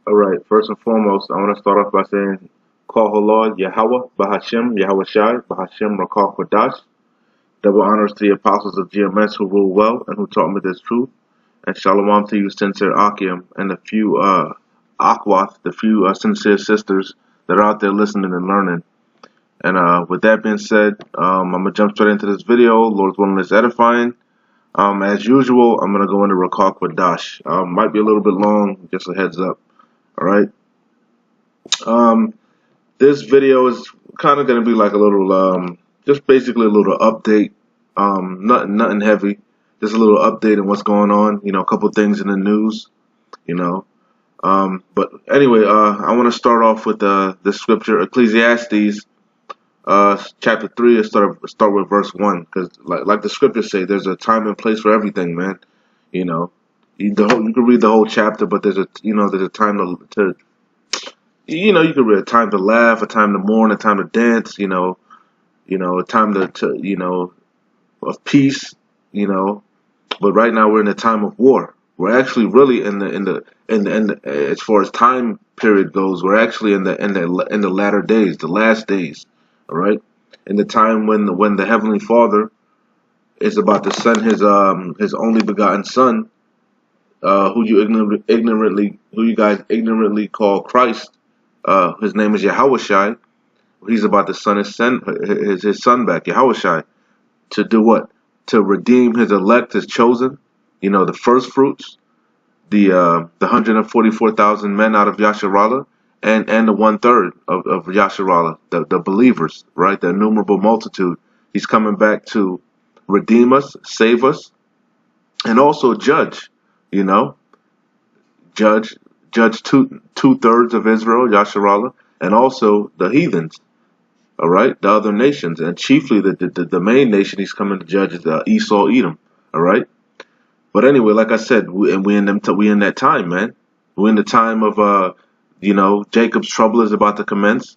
All right. First and foremost, I want to start off by saying, Call Halal Yahweh, Bahashem, Yahweh Shai, Bahashem Rakal Kodash. Double honors to the apostles of GMS who rule well and who taught me this truth. And shalom to you, sincere Akim, and the few Akwath, the few sincere sisters that are out there listening and learning. And with that being said, I'm going to jump straight into this video. Lord's willing, is edifying. As usual, I'm going to go into Rakal Kodash. Might be a little bit long, just a heads up. All right. This video is kind of going to be like a little, just basically a little update. Nothing heavy. Just a little update on what's going on. You know, a couple things in the news. You know. But anyway, I want to start off with the scripture, Ecclesiastes, chapter 3. Start with verse 1, because like the scriptures say, there's a time and place for everything, man. You know, you can read the whole chapter, but there's a time to you can read a time to laugh, a time to mourn, a time to dance, a time to of peace, But right now we're in a time of war. We're actually really in the as far as time period goes, we're actually in the latter days, the last days, all right? In the time when the Heavenly Father is about to send his only begotten Son, who you guys ignorantly call Christ. His name is Yahushai. He's about to send his son back, Yahushai, to do what? To redeem his elect, his chosen, the first fruits, the 144,000 men out of Yasharallah, and the 1/3 of Yasharallah, the believers, right? The innumerable multitude. He's coming back to redeem us, save us, and also judge, judge two-thirds of Israel, Yasharallah, and also the heathens, all right, the other nations, and chiefly the main nation he's coming to judge is Esau, Edom, all right. But anyway, like I said, we in that time, man. We're in the time of Jacob's trouble is about to commence,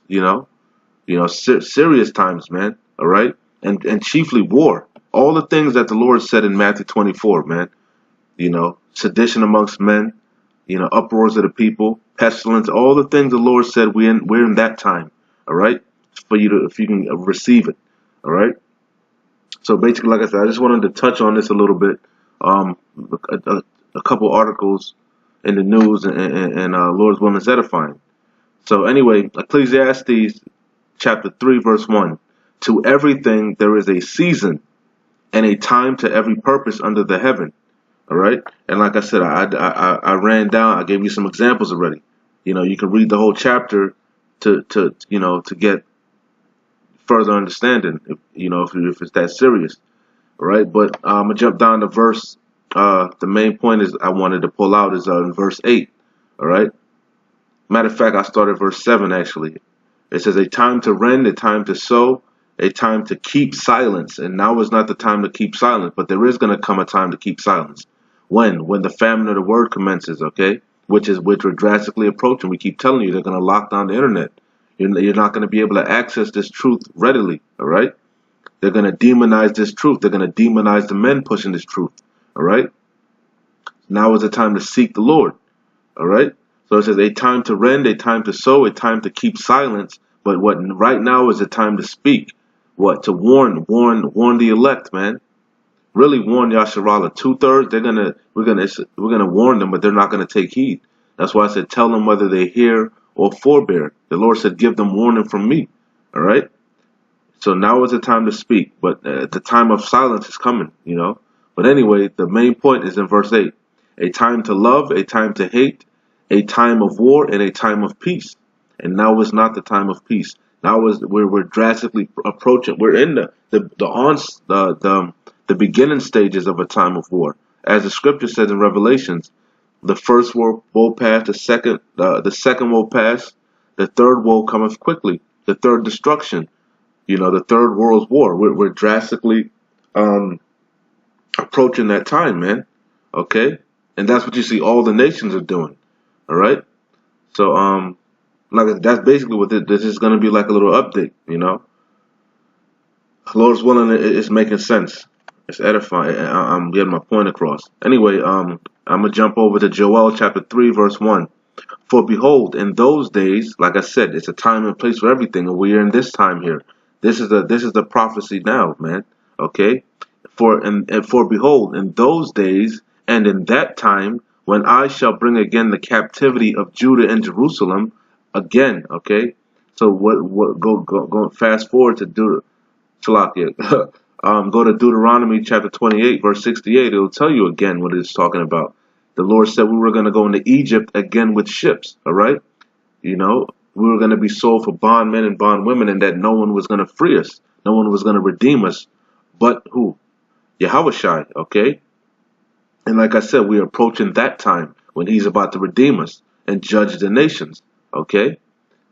serious times, man, all right, and chiefly war. All the things that the Lord said in Matthew 24, man, sedition amongst men, uproars of the people, pestilence, all the things the Lord said we're in that time, all right, for you to, if you can receive it, all right. So basically, like I said, I just wanted to touch on this a little bit, a couple articles in the news, and Lord's willing is edifying. So anyway, Ecclesiastes chapter 3 verse 1, to everything there is a season and a time to every purpose under the heaven. All right, and like I said, I ran down. I gave you some examples already. You can read the whole chapter to get further understanding. If it's that serious, all right. But I'm gonna jump down to verse. The main point is I wanted to pull out is in verse 8. All right. Matter of fact, I started verse 7 actually. It says a time to rend, a time to sow, a time to keep silence. And now is not the time to keep silence, but there is going to come a time to keep silence. When the famine of the word commences, okay, which we're drastically approaching. We keep telling you they're going to lock down the internet. You're not going to be able to access this truth readily, all right? They're going to demonize this truth. They're going to demonize the men pushing this truth, all right? Now is the time to seek the Lord, all right? So it says a time to rend, a time to sow, a time to keep silence. But what right now is a time to speak. What? To warn the elect, man. Really warn Yasharallah. 2/3, we're gonna warn them, but they're not gonna take heed. That's why I said tell them whether they hear or forbear. The Lord said give them warning from me. All right. So now is the time to speak, but the time of silence is coming. But anyway, the main point is in verse 8: a time to love, a time to hate, a time of war, and a time of peace. And now is not the time of peace. Now is we're drastically approaching. We're in the beginning stages of a time of war. As the scripture says in Revelations, the first woe pass, the second woe pass, the third woe cometh quickly, the third destruction, the third world's war. We're drastically approaching that time, man. Okay? And that's what you see all the nations are doing. All right? So that's basically what this is going to be, like a little update, Lord's willing, it's making sense. It's edifying. I'm getting my point across. Anyway, I'm going to jump over to Joel chapter 3 verse 1. For behold, in those days, like I said, it's a time and place for everything, and we are in this time here. This is the prophecy now, man. Okay? For behold, in those days and in that time, when I shall bring again the captivity of Judah and Jerusalem again. Okay? So what go fast forward to Salakia. Go to Deuteronomy chapter 28, verse 68. It will tell you again what it's talking about. The Lord said we were going to go into Egypt again with ships. All right, you know, we were going to be sold for bondmen and bondwomen, and that no one was going to free us, no one was going to redeem us, but who? Yahushai. Okay, and like I said, we are approaching that time when He's about to redeem us and judge the nations. Okay.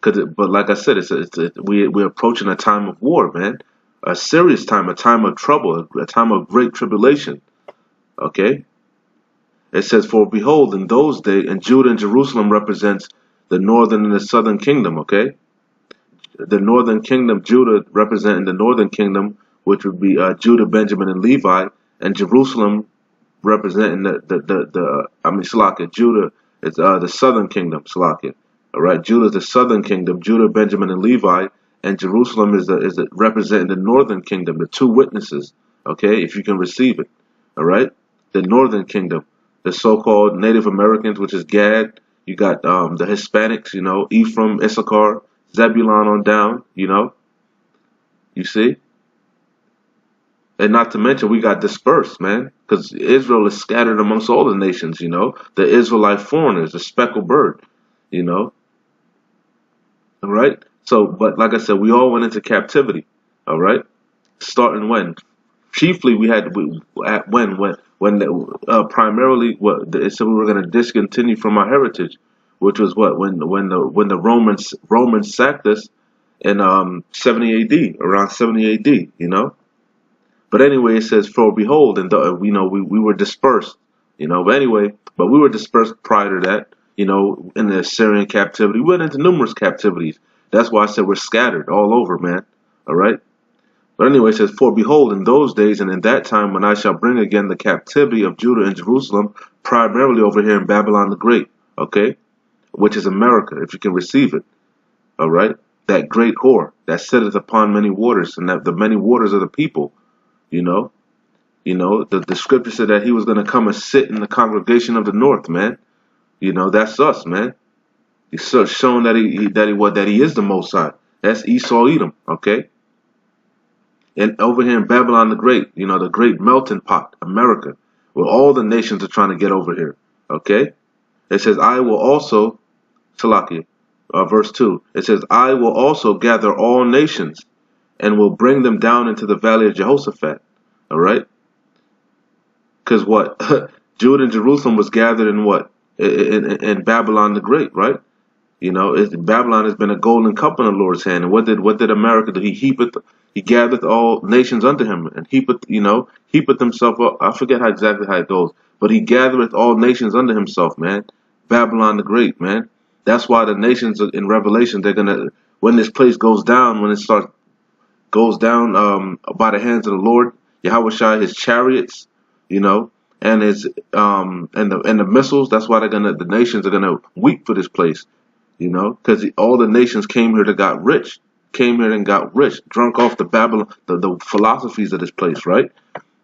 But like I said, we're approaching a time of war, man. A serious time, a time of trouble, a time of great tribulation. Okay? It says, for behold, in those days, and Judah and Jerusalem represents the northern and the southern kingdom, okay? The northern kingdom, Judah representing the northern kingdom, which would be Judah, Benjamin, and Levi, and Jerusalem representing Salakia, Judah is the southern kingdom, Salakia. All right, Judah is the southern kingdom, Judah, Benjamin, and Levi, and Jerusalem is representing the northern kingdom, the two witnesses. Okay, if you can receive it. All right, the northern kingdom, the so-called Native Americans, which is Gad. You got the Hispanics, you know, Ephraim, Issachar, Zebulon on down. You know, you see. And not to mention, we got dispersed, man, because Israel is scattered amongst all the nations, you know, the Israelite foreigners, the speckled bird, you know, all right? So, but like I said, we all went into captivity, all right? Starting when? Chiefly, primarily, it said we were going to discontinue from our heritage, which was what? When the Romans sacked us in 70 AD, around 70 AD, you know? But anyway, it says, for behold, and we were dispersed, you know. But anyway, we were dispersed prior to that, you know, in the Assyrian captivity. We went into numerous captivities. That's why I said we're scattered all over, man. All right. But anyway, it says, for behold, in those days and in that time when I shall bring again the captivity of Judah and Jerusalem, primarily over here in Babylon the Great, okay, which is America, if you can receive it. All right. That great whore that sitteth upon many waters, and that the many waters of the people. You know, the scripture said that He was going to come and sit in the congregation of the north, man. You know, that's us, man. He's showing that he is the Most High. That's Esau Edom, okay. And over here in Babylon the Great, you know, the great melting pot, America, where all the nations are trying to get over here, okay. It says, I will also, Salakia, verse 2. It says, I will also gather all nations and will bring them down into the valley of Jehoshaphat. All right? Because what? Judah and Jerusalem was gathered in what? In Babylon the Great, right? You know, Babylon has been a golden cup in the Lord's hand. And what did America do? He gathered all nations under him, and heapeth himself up. I forget exactly how it goes, but he gathereth all nations under himself, man. Babylon the Great, man. That's why the nations in Revelation, when this place goes down, when it goes down by the hands of the Lord, Yahushua, His chariots, you know, and his and the missiles. That's why the nations are gonna weep for this place, you know, because all the nations came here and got rich, drunk off the Babylon, the philosophies of this place, right?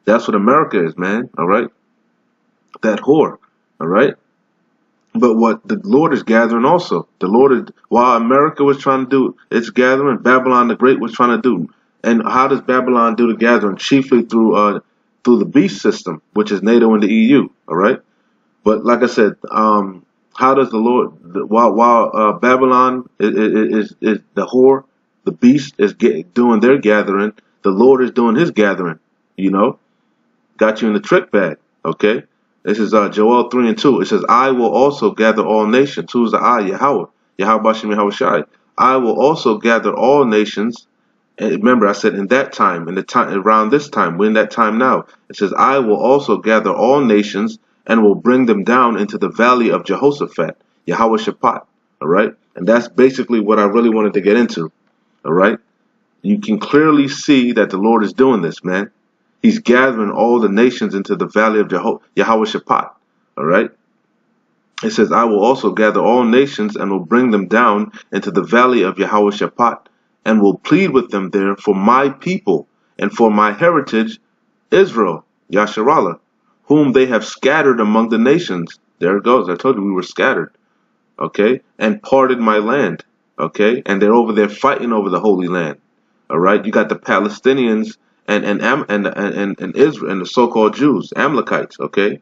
That's what America is, man. All right, that whore, all right. But what the Lord is gathering also. The Lord is, while America was trying to do its gathering, Babylon the Great was trying to do. And how does Babylon do the gathering? Chiefly through the beast system, which is NATO and the EU. All right. But like I said, how does the Lord, while Babylon is the whore, the beast is doing their gathering, the Lord is doing His gathering. You know, got you in the trick bag. Okay. This is Joel 3:2. It says, I will also gather all nations. Who's the I? Yahweh. Yahweh Bashem Yahushai. I will also gather all nations. And remember, I said in that time, around this time, we're in that time now. It says, I will also gather all nations and will bring them down into the valley of Jehoshaphat, Jehoshaphat. All right? And that's basically what I really wanted to get into. All right? You can clearly see that the Lord is doing this, man. He's gathering all the nations into the valley of Jehoshaphat. All right? It says, I will also gather all nations and will bring them down into the valley of Jehoshaphat, and will plead with them there for my people and for my heritage, Israel, Yasharallah, whom they have scattered among the nations. There it goes. I told you we were scattered. Okay? And parted my land. Okay? And they're over there fighting over the Holy Land. All right? You got the Palestinians and Israel and the so-called Jews, Amalekites. Okay?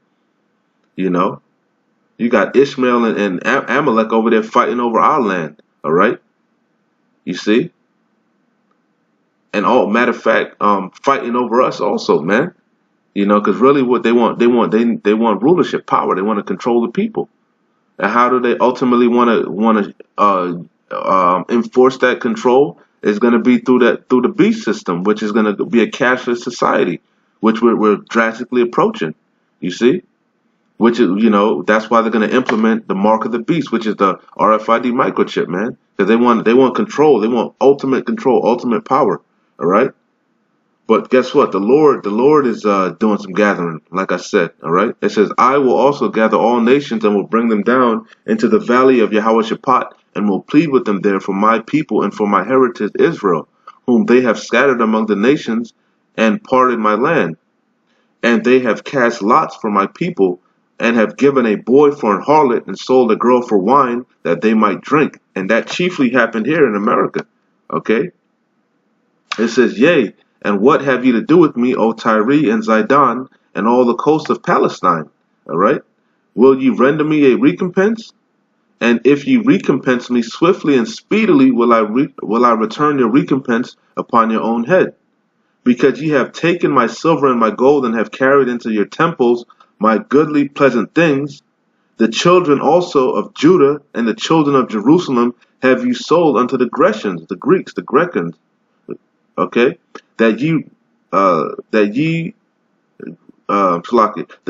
You know? You got Ishmael and Amalek over there fighting over our land. All right? You see? And all matter of fact, fighting over us also, man. You know, because really, what they want rulership, power. They want to control the people. And how do they ultimately want to enforce that control? Is going to be through the beast system, which is going to be a cashless society, which we're drastically approaching. You see, which is, you know, that's why they're going to implement the mark of the beast, which is the RFID microchip, man, because they want control, they want ultimate control, ultimate power. All right. But guess what? The Lord is doing some gathering, like I said. All right. It says, I will also gather all nations and will bring them down into the valley of Jehoshaphat and will plead with them there for my people and for my heritage Israel, whom they have scattered among the nations and parted my land. And they have cast lots for my people and have given a boy for an harlot and sold a girl for wine that they might drink. And that chiefly happened here in America. Okay. It says, yea, and what have ye to do with me, O Tyre and Zidon, and all the coast of Palestine? All right. Will ye render me a recompense? And if ye recompense me swiftly and speedily, will I return your recompense upon your own head. Because ye have taken my silver and my gold, and have carried into your temples my goodly pleasant things. The children also of Judah and the children of Jerusalem have you sold unto the Grecians, the Greeks, the Grecans. Okay, the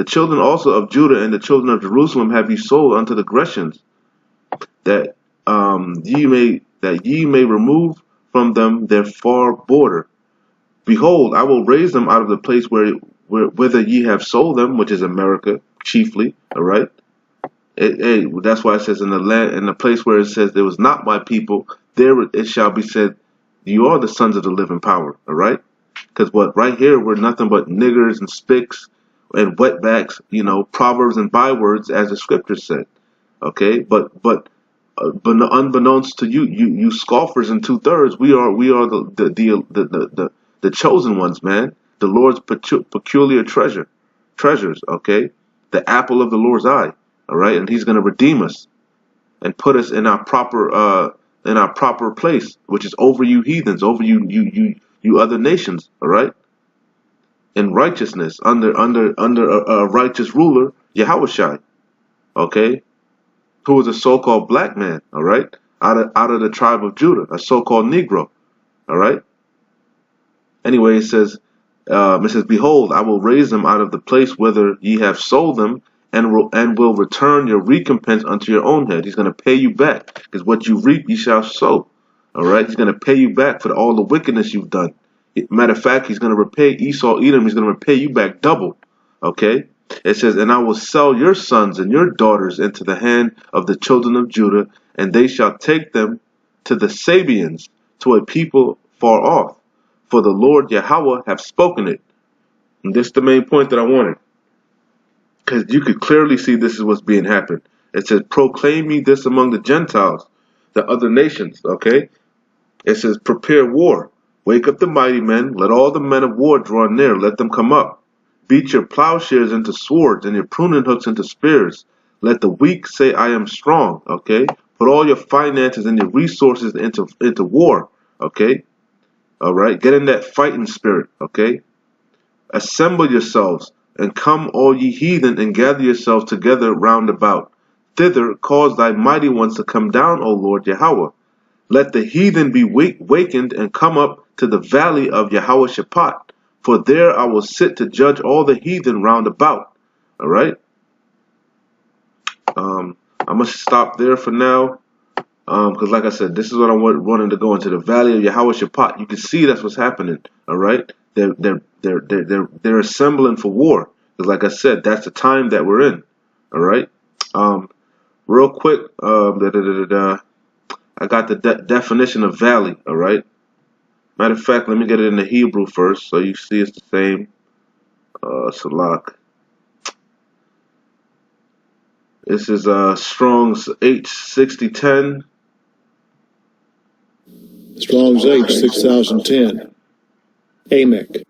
children also of Judah and the children of Jerusalem have you sold unto the Grecians, that ye may remove from them their far border. Behold, I will raise them out of the place whither ye have sold them, which is America chiefly. All right, that's why it says in the place where it says there was not my people, there it shall be said, you are the sons of the living power, all right? Because right here, we're nothing but niggers and spicks and wetbacks, you know, proverbs and bywords, as the scripture said, okay? But unbeknownst to you scoffers and 2/3, we are the chosen ones, man. The Lord's peculiar treasures, okay? The apple of the Lord's eye, all right? And He's going to redeem us and put us in our proper place, which is over you heathens, over you other nations, all right? In righteousness, under a righteous ruler, Yahushua, okay, who is a so-called black man, all right, out of the tribe of Judah, a so-called Negro, all right. Anyway, it says, behold, I will raise them out of the place whither ye have sold them, and will return your recompense unto your own head. He's going to pay you back, because what you reap, ye shall sow. All right? He's going to pay you back for all the wickedness you've done. Matter of fact, He's going to repay Esau, Edom. He's going to repay you back double. Okay? It says, and I will sell your sons and your daughters into the hand of the children of Judah, and they shall take them to the Sabians, to a people far off. For the Lord Yahweh hath spoken it. And this is the main point that I wanted, because you could clearly see this is what's being happened. It says, proclaim ye this among the Gentiles, the other nations, okay? It says, prepare war. Wake up the mighty men. Let all the men of war draw near. Let them come up. Beat your plowshares into swords and your pruning hooks into spears. Let the weak say, I am strong, okay? Put all your finances and your resources into war, okay? All right? Get in that fighting spirit, okay? Assemble yourselves, and come all ye heathen, and gather yourselves together round about. Thither cause thy mighty ones to come down, O Lord Yahweh. Let the heathen be wakened, and come up to the valley of Jehoshaphat. For there I will sit to judge all the heathen round about. All right? I'm going to stop there for now. Because like I said, this is what I wanted to go into, the valley of Jehoshaphat. You can see that's what's happening. All right? They're assembling for war. Because like I said, that's the time that we're in. All right. Real quick, I got the definition of valley, all right? Matter of fact, let me get it in the Hebrew first so you see it's the same. Salak. This is Strong's H6010. Strong's H 6010. Amek.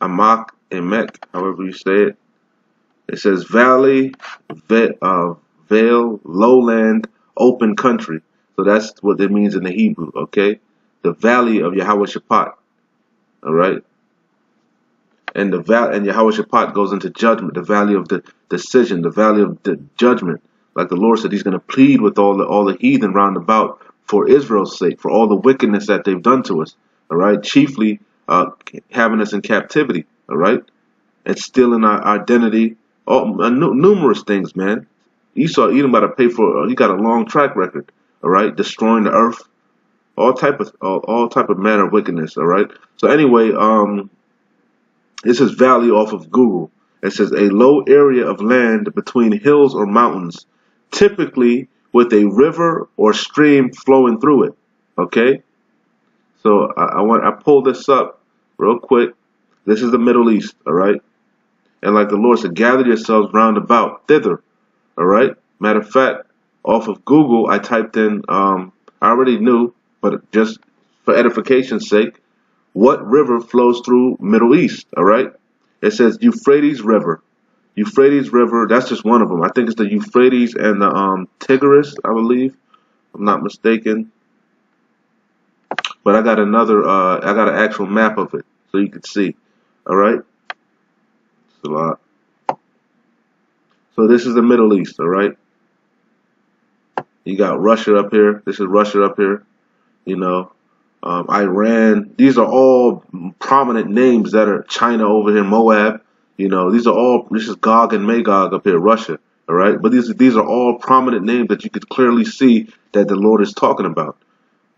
Amak, Emek, however you say it. It says valley, vale, lowland, open country. So that's what it means in the Hebrew, okay? The valley of Jehoshaphat, all right? And Jehoshaphat goes into judgment, the valley of the decision, the valley of the judgment. Like the Lord said, He's going to plead with all the heathen round about for Israel's sake, for all the wickedness that they've done to us. All right, chiefly having us in captivity. All right, and stealing our identity. Numerous things, man. Esau Edom about to pay for. He got a long track record. All right, destroying the earth, all type of manner of wickedness. All right. So anyway, this is valley off of Google. It says a low area of land between hills or mountains, typically with a river or stream flowing through it. Okay, so I pulled this up real quick. This is the Middle East, all right. And like the Lord said, gather yourselves round about thither, all right. Matter of fact, off of Google, I typed in. I already knew, but just for edification's sake, what river flows through Middle East, all right? It says Euphrates River. Euphrates River, that's just one of them. I think it's the Euphrates and the Tigris, I believe. If I'm not mistaken. But I got another, I got an actual map of it so you can see, all right? So this is the Middle East, all right? You got Russia up here. This is Russia up here, you know. Iran. These are all prominent names that are China over here, Moab. You know, this is Gog and Magog up here, Russia. All right, but these are all prominent names that you could clearly see that the Lord is talking about.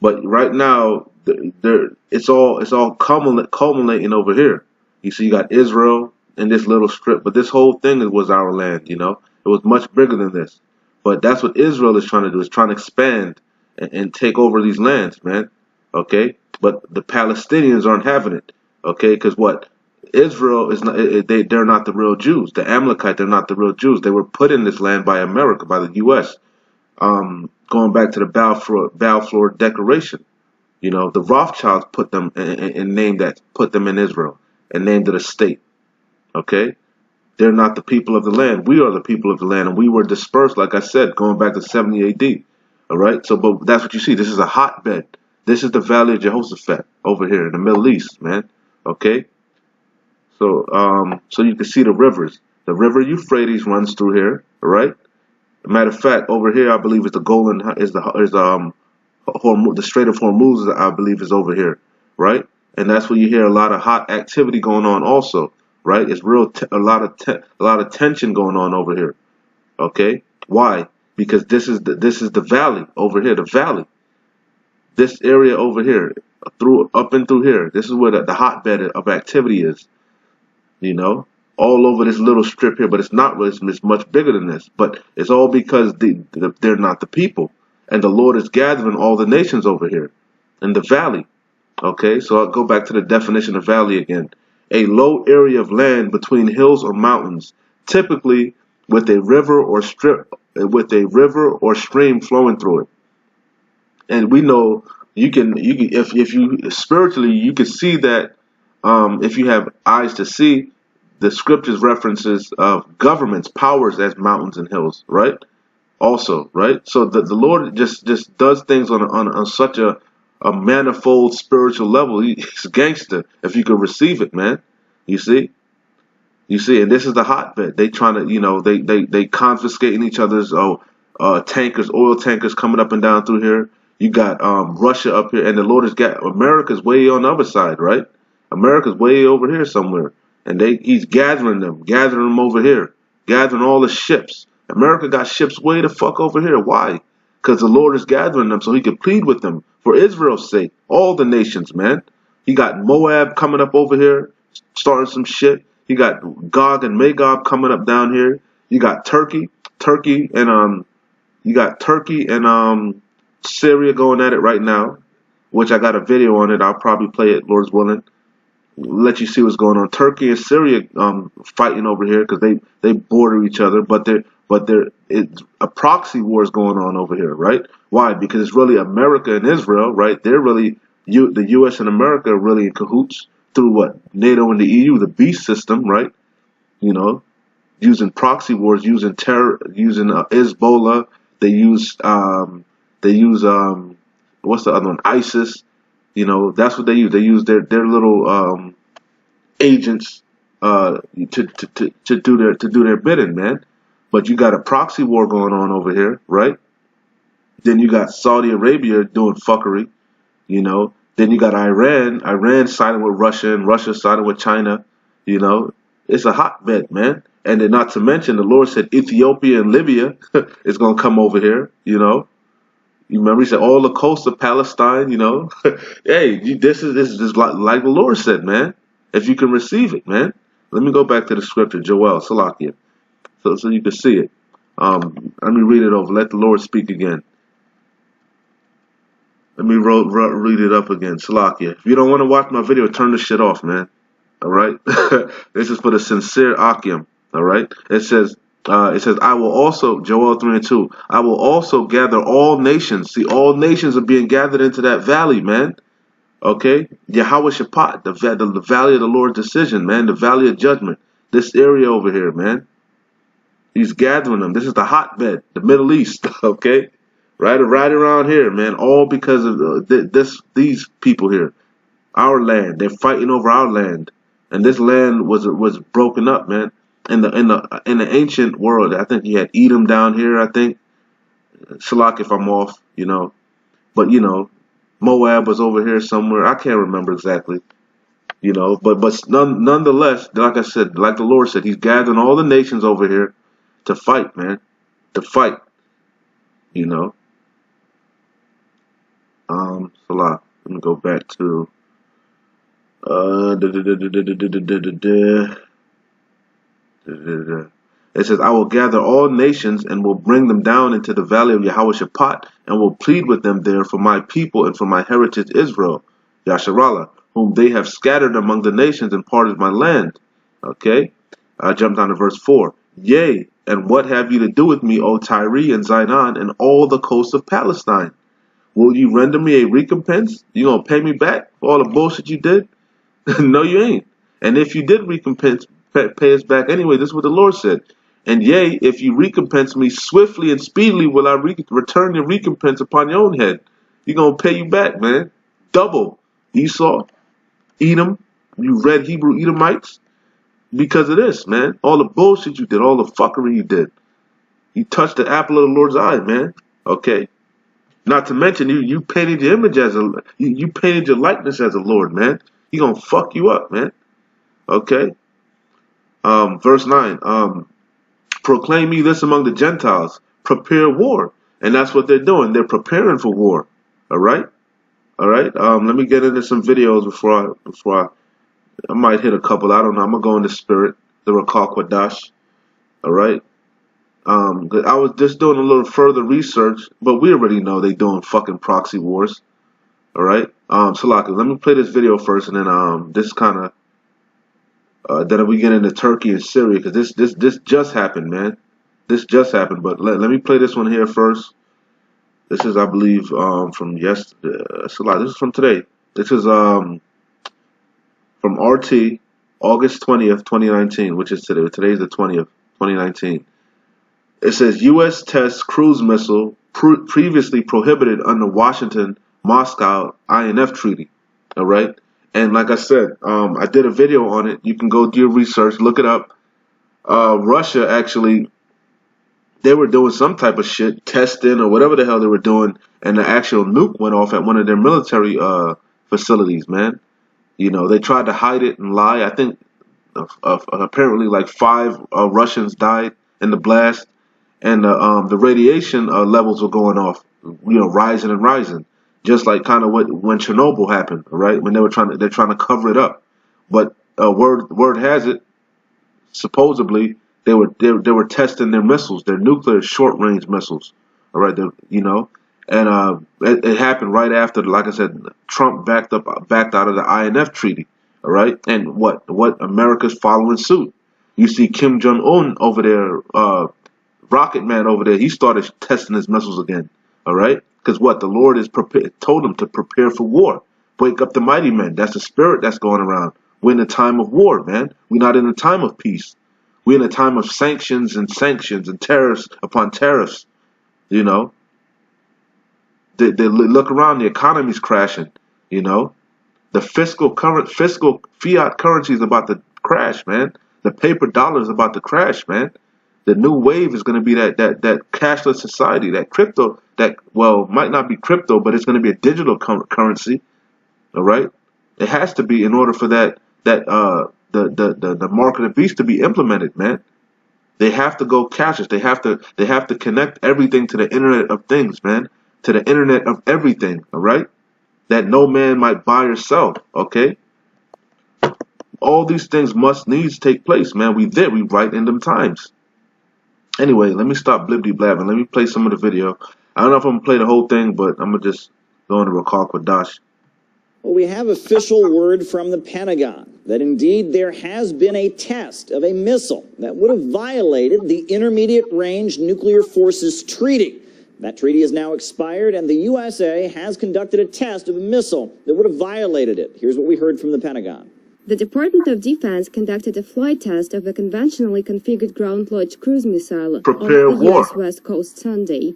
But right now, it's all culminating over here. You see, you got Israel in this little strip, but this whole thing was our land. You know, it was much bigger than this. But that's what Israel is trying to do, is trying to expand and take over these lands, man. Okay, but the Palestinians aren't having it. Okay, because what Israel is not, they're not the real Jews. The Amalekite, they're not the real Jews. They were put in this land by America, by the U.S. Going back to the Balfour Declaration, you know, the Rothschilds put them and put them in Israel and named it a state. Okay, they're not the people of the land. We are the people of the land, and we were dispersed, like I said, going back to 70 A.D. All right, so but that's what you see. This is a hotbed. This is the Valley of Jehoshaphat over here in the Middle East, man. Okay? So so you can see the rivers. The river Euphrates runs through here, all right? Matter of fact, over here I believe the Strait of Hormuz, I believe, is over here, right? And that's where you hear a lot of hot activity going on also, right? It's a lot of tension going on over here. Okay? Why? Because this is the valley over here, the valley. This area over here, up and through here, this is where the hotbed of activity is. You know, all over this little strip here, but it's not. It's much bigger than this. But it's all because they're not the people, and the Lord is gathering all the nations over here in the valley. Okay, so I'll go back to the definition of valley again: a low area of land between hills or mountains, typically with a river or stream flowing through it. And we know you can if you spiritually you can see that if you have eyes to see, the scriptures references of governments, powers as mountains and hills, right? Also, right? So the Lord just does things on such a manifold spiritual level. He's gangster if you can receive it, man. You see, and this is the hotbed. They trying to, you know, they confiscating each other's tankers, oil tankers coming up and down through here. You got Russia up here, and the Lord has got America's way on the other side, right? America's way over here somewhere, and he's gathering them over here, gathering all the ships. America got ships way the fuck over here. Why? Because the Lord is gathering them so He can plead with them for Israel's sake. All the nations, man. He got Moab coming up over here, starting some shit. You got Gog and Magog coming up down here. You got Turkey. Turkey and Syria going at it right now, which I got a video on it. I'll probably play it, Lord's willing. Let you see what's going on. Turkey and Syria fighting over here because they border each other, but it's a proxy war is going on over here, right? Why? Because it's really America and Israel, right? They're really the U.S. and America are really in cahoots through what? NATO and the EU, the beast system, right? You know, using proxy wars, using terror, using Hezbollah. They use what's the other one? ISIS. You know, that's what they use. They use their little agents to do their bidding, man. But you got a proxy war going on over here, right? Then you got Saudi Arabia doing fuckery, you know. Then you got Iran siding with Russia, and Russia siding with China, you know. It's a hotbed, man. And then not to mention, the Lord said Ethiopia and Libya is going to come over here, you know. You remember he said all the coast of Palestine, you know. Hey, this is like the Lord said, man. If you can receive it, man. Let me go back to the scripture, Joel, Salakia, so you can see it. Let me read it over. Let the Lord speak again. Let me read it up again, Salakia. If you don't want to watch my video, turn the shit off, man. All right. This is for the sincere Akim. All right. It says, I will also, Joel 3:2, I will also gather all nations. See, all nations are being gathered into that valley, man. Okay? Jehoshaphat, the valley of the Lord's decision, man. The valley of judgment. This area over here, man. He's gathering them. This is the hotbed, the Middle East, okay? Right around here, man. All because of these people here. Our land. They're fighting over our land. And this land was broken up, man. In the ancient world, I think you had Edom down here, I think. Shalak if I'm off, you know. But, you know, Moab was over here somewhere. I can't remember exactly. You know, but nonetheless, like I said, like the Lord said, he's gathering all the nations over here to fight, man. To fight. You know. Shalak. Let me go back to it says, I will gather all nations and will bring them down into the valley of Jehoshaphat and will plead with them there for my people and for my heritage Israel, Yasharallah, whom they have scattered among the nations and parted my land. Okay? I jump down to verse 4. Yea, and what have you to do with me, O Tyre and Zidon, and all the coasts of Palestine? Will you render me a recompense? You gonna pay me back for all the bullshit you did? No, you ain't. And if you did recompense, pay us back anyway. This is what the Lord said. And yea, if you recompense me swiftly and speedily, will I return your recompense upon your own head. You're going to pay you back, man. Double. Esau, Edom, you red Hebrew Edomites. Because of this, man. All the bullshit you did, all the fuckery you did. You touched the apple of the Lord's eye, man. Okay. Not to mention, you painted your image you painted your likeness as a Lord, man. He gonna fuck you up, man. Okay. Verse 9. Proclaim me this among the Gentiles. Prepare war. And that's what they're doing. They're preparing for war. All right. All right. Let me get into some videos before I might hit a couple. I don't know. I'm gonna go in the spirit. The Rakal Kwadash. All right. I was just doing a little further research, but we already know they doing fucking proxy wars. All right. Salaka, let me play this video first, and then this kind of then we get into Turkey and Syria, because this just happened, man. This just happened. But let me play this one here first. This is, I believe, from yesterday. This is from today. This is from RT, August 20th, 2019, which is today. Today's the 20th, 2019. It says U.S. tests cruise missile previously prohibited under Washington Moscow INF treaty. All right. And like I said, I did a video on it. You can go do your research, look it up. Russia actually, they were doing some type of shit, testing or whatever the hell they were doing, and the actual nuke went off at one of their military facilities, man. You know, they tried to hide it and lie. I think apparently like 5 Russians died in the blast, and the radiation levels were going off, you know, rising and rising. Just like kind of when Chernobyl happened, right? When they're trying to cover it up. But word has it, supposedly They were testing their missiles, their nuclear short range missiles. All right, and it happened right after, like I said, Trump backed out of the INF treaty. All right, and what America's following suit. You see Kim Jong Un over there, Rocket Man over there. He started testing his missiles again. All right, because what the Lord has told him to prepare for war. Wake up the mighty men. That's the spirit that's going around. We're in a time of war, man. We're not in a time of peace. We're in a time of sanctions and tariffs upon tariffs. You know, they look around. The economy's crashing. You know, the fiscal fiat currency is about to crash, man. The paper dollar is about to crash, man. The new wave is going to be that cashless society, that crypto, might not be crypto, but it's going to be a digital currency. All right, it has to be in order for the mark of the beast to be implemented, man. They have to go cashless. They have to connect everything to the Internet of Things, man. To the Internet of everything, all right? That no man might buy or sell, okay? All these things must needs take place, man. We right in them times. Anyway, let me stop blibbity blabbing. Let me play some of the video. I don't know if I'm gonna play the whole thing, but I'm gonna just go into Rakal Kwadash. Well, we have official word from the Pentagon that indeed there has been a test of a missile that would have violated the Intermediate Range Nuclear Forces Treaty. That treaty is now expired, and the USA has conducted a test of a missile that would have violated it. Here's what we heard from the Pentagon. The Department of Defense conducted a flight test of a conventionally configured ground-launched cruise missile on the U.S. West Coast Sunday.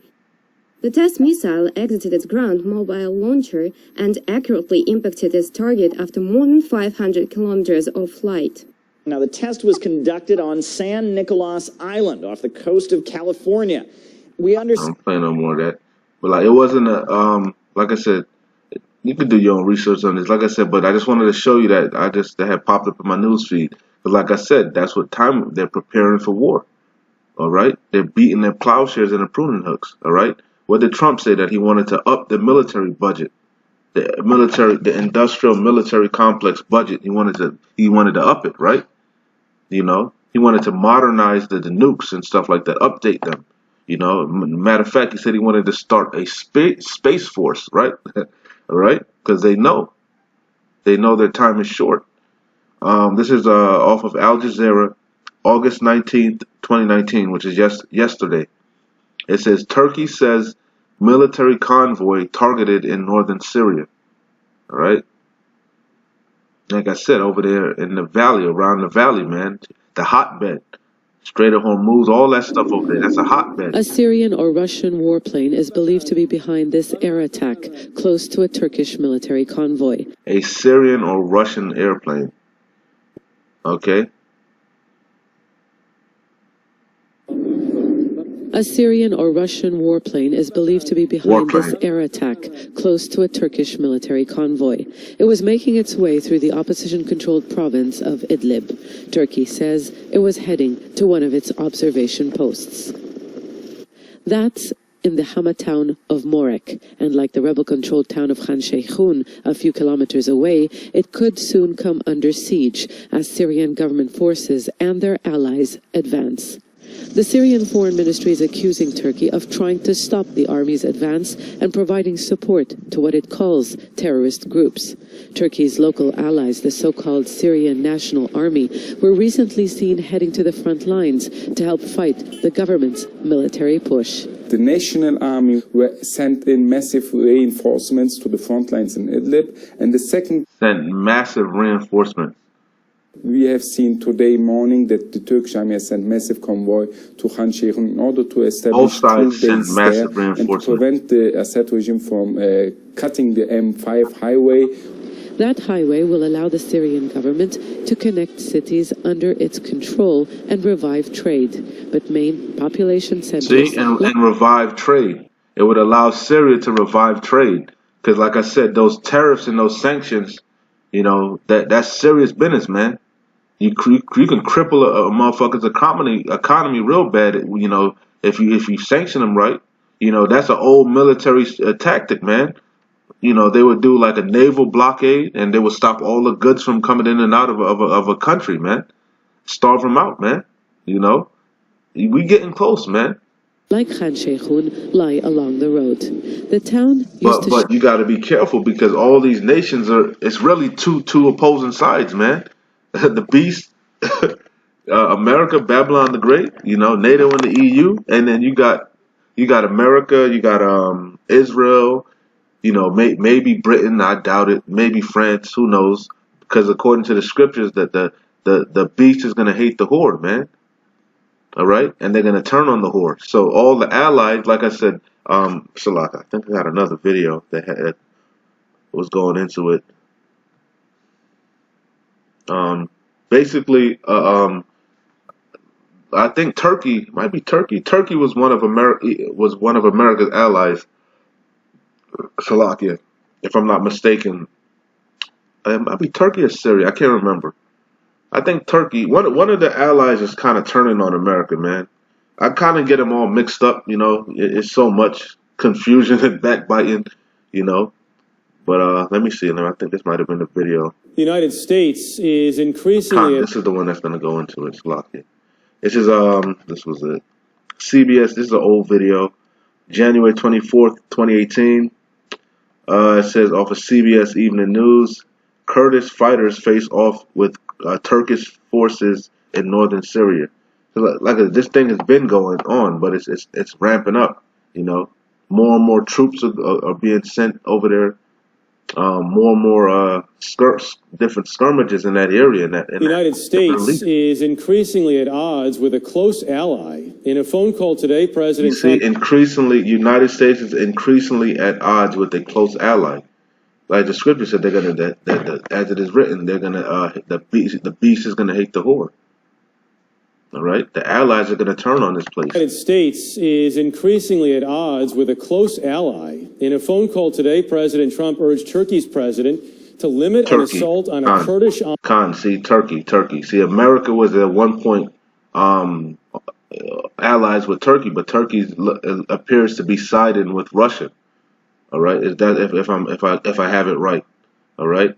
The test missile exited its ground mobile launcher and accurately impacted its target after more than 500 kilometers of flight. Now, the test was conducted on San Nicolas Island off the coast of California. We understand. I don't play no more of that. But it wasn't like I said, you can do your own research on this. Like I said, but I just wanted to show you that that had popped up in my news feed. But like I said, that's what time they're preparing for war. All right, they're beating their plowshares and the pruning hooks. All right. What did Trump say? That he wanted to up the military budget, the industrial military complex budget. He wanted to up it, right? You know, he wanted to modernize the nukes and stuff like that, update them. You know, matter of fact, he said he wanted to start a space force, right? All right, because they know their time is short. This is off of Al Jazeera, August 19th, 2019, which is yesterday. It says Turkey says military convoy targeted in northern Syria. All right. Like I said, over there in the valley, around the valley, man, the hotbed. Strait of Hormuz, all that stuff over there. That's a hotbed. A Syrian or Russian warplane is believed to be behind this air attack, close to a Turkish military convoy. A Syrian or Russian airplane. Okay. A Syrian or Russian warplane is believed to be behind this air attack, close to a Turkish military convoy. It was making its way through the opposition-controlled province of Idlib. Turkey says it was heading to one of its observation posts. That's in the Hama town of Morek, and like the rebel-controlled town of Khan Sheikhoun, a few kilometers away, it could soon come under siege as Syrian government forces and their allies advance. The Syrian Foreign Ministry is accusing Turkey of trying to stop the army's advance and providing support to what it calls terrorist groups. Turkey's local allies, the so-called Syrian National Army, were recently seen heading to the front lines to help fight the government's military push. The National Army sent in massive reinforcements to the front lines in Idlib, and the second sent massive reinforcements. We have seen today morning that the Turkish army has sent massive convoy to Khan Sheikhoun in order to establish 2 bases there and to prevent the Assad regime from cutting the M5 highway. That highway will allow the Syrian government to connect cities under its control and revive trade. But main population centers... See, and revive trade. It would allow Syria to revive trade. Because like I said, those tariffs and those sanctions, you know, that's serious business, man. You can cripple a motherfucker's economy real bad, you know, if you sanction them right. You know, that's an old military tactic, man. You know, they would do like a naval blockade, and they would stop all the goods from coming in and out of a country, man. Starve them out, man. You know, we getting close, man. Like Khan Sheikhun, lie along the road. The town used to... But you got to be careful because all these nations it's really two opposing sides, man. The beast, America, Babylon the Great, you know, NATO and the EU, and then you got America, you got Israel, you know, maybe Britain, I doubt it, maybe France, who knows? Because according to the scriptures, that the beast is gonna hate the whore, man. All right, and they're gonna turn on the whore. So all the allies, like I said, Salak, I think I got another video that was going into it. Basically, I think Turkey might be Turkey. Turkey was one of America's allies. Salakia, if I'm not mistaken, it might be Turkey or Syria. I can't remember. I think Turkey. One of the allies is kind of turning on America, man. I kind of get them all mixed up. You know, it's so much confusion and backbiting. You know, but let me see. I think this might have been the video. The United States is increasingly... This is the one that's going to go into it. Salakia. This was it. CBS. This is an old video. January 24th, 2018. It says off of CBS Evening News, Kurdish fighters face off with Turkish forces in northern Syria. So this thing has been going on, but it's ramping up. You know, more and more troops are being sent over there. More and more different skirmishes in that area. The United States is increasingly at odds with a close ally. In a phone call today, President Trump... United States is increasingly at odds with a close ally. Like the scripture said, they're gonna, as it is written, they're gonna, the beast is gonna hate the whore. All right, the allies are gonna turn on this place. The United States is increasingly at odds with a close ally. In a phone call today, President Trump urged Turkey's president to limit an assault on a Kurdish... Turkey. See, America was at one point allies with Turkey, but Turkey appears to be siding with Russia. All right, is that if I have it right? All right.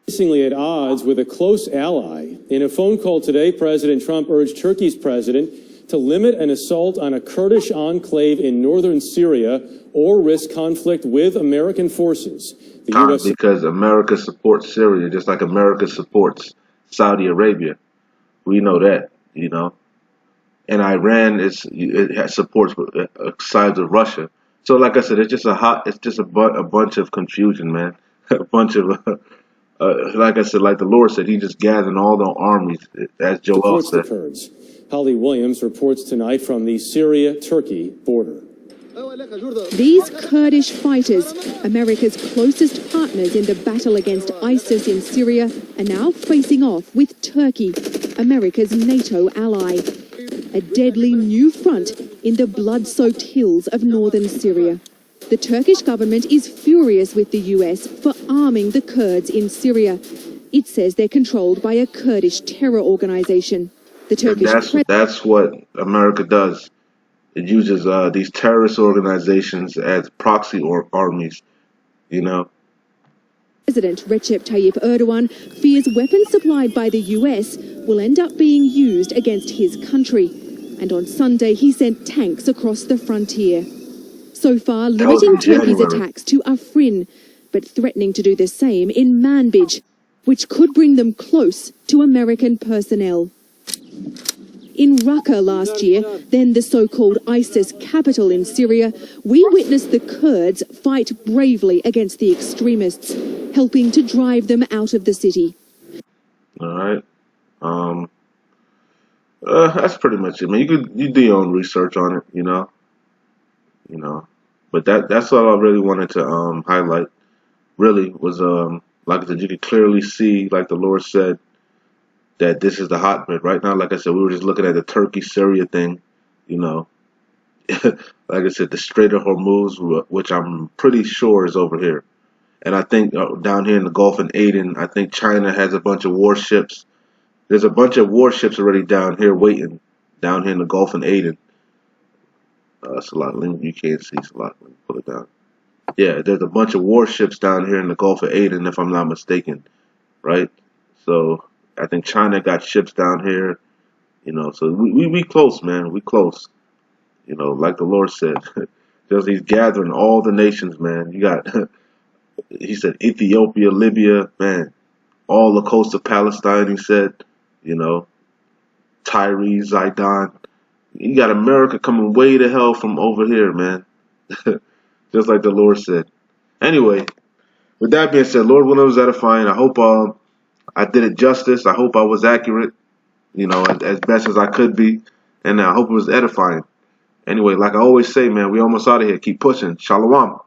Increasingly at odds with a close ally. In a phone call today, President Trump urged Turkey's president to limit an assault on a Kurdish enclave in northern Syria or risk conflict with American forces. Because America supports Syria just like America supports Saudi Arabia. We know that, you know. And Iran supports sides of Russia. So like I said, it's just a bunch of confusion, man. A bunch of like I said, like the Lord said, He just gathered all the armies, as Joel said. The Kurds. Holly Williams reports tonight from the Syria-Turkey border. These Kurdish fighters, America's closest partners in the battle against ISIS in Syria, are now facing off with Turkey, America's NATO ally. A deadly new front in the blood-soaked hills of northern Syria. The Turkish government is furious with the US for arming the Kurds in Syria. It says they're controlled by a Kurdish terror organization. The Turkish that's what America does. It uses these terrorist organizations as proxy armies, you know. President Recep Tayyip Erdogan fears weapons supplied by the US will end up being used against his country. And on Sunday, he sent tanks across the frontier. So far, limiting Turkey's attacks to Afrin, but threatening to do the same in Manbij, which could bring them close to American personnel. In Raqqa last year, then the so-called ISIS capital in Syria, we witnessed the Kurds fight bravely against the extremists, helping to drive them out of the city. All right. That's pretty much it. I mean, you do your own research on it, you know. But that's all I really wanted to highlight. Really was like I said, you could clearly see, like the Lord said, that this is the hotbed right now. Like I said, we were just looking at the Turkey-Syria thing, you know. Like I said, the Strait of Hormuz, which I'm pretty sure is over here. And I think down here in the Gulf of Aden, I think China has a bunch of warships. There's a bunch of warships already down here waiting, down here in the Gulf of Aden. It's a lot. You can't see. It's a lot. Let me pull it down. Yeah, there's a bunch of warships down here in the Gulf of Aden, if I'm not mistaken, right? So I think China got ships down here. You know, so we close, man. We close. You know, like the Lord said, just He's gathering all the nations, man. You got, He said Ethiopia, Libya, man, all the coast of Palestine. He said, you know, Tyre, Zidon. You got America coming way to hell from over here, man. Just like the Lord said. Anyway, with that being said, Lord willing, it was edifying. I hope I did it justice. I hope I was accurate, you know, as best as I could be. And I hope it was edifying. Anyway, like I always say, man, we almost out of here. Keep pushing. Shalom.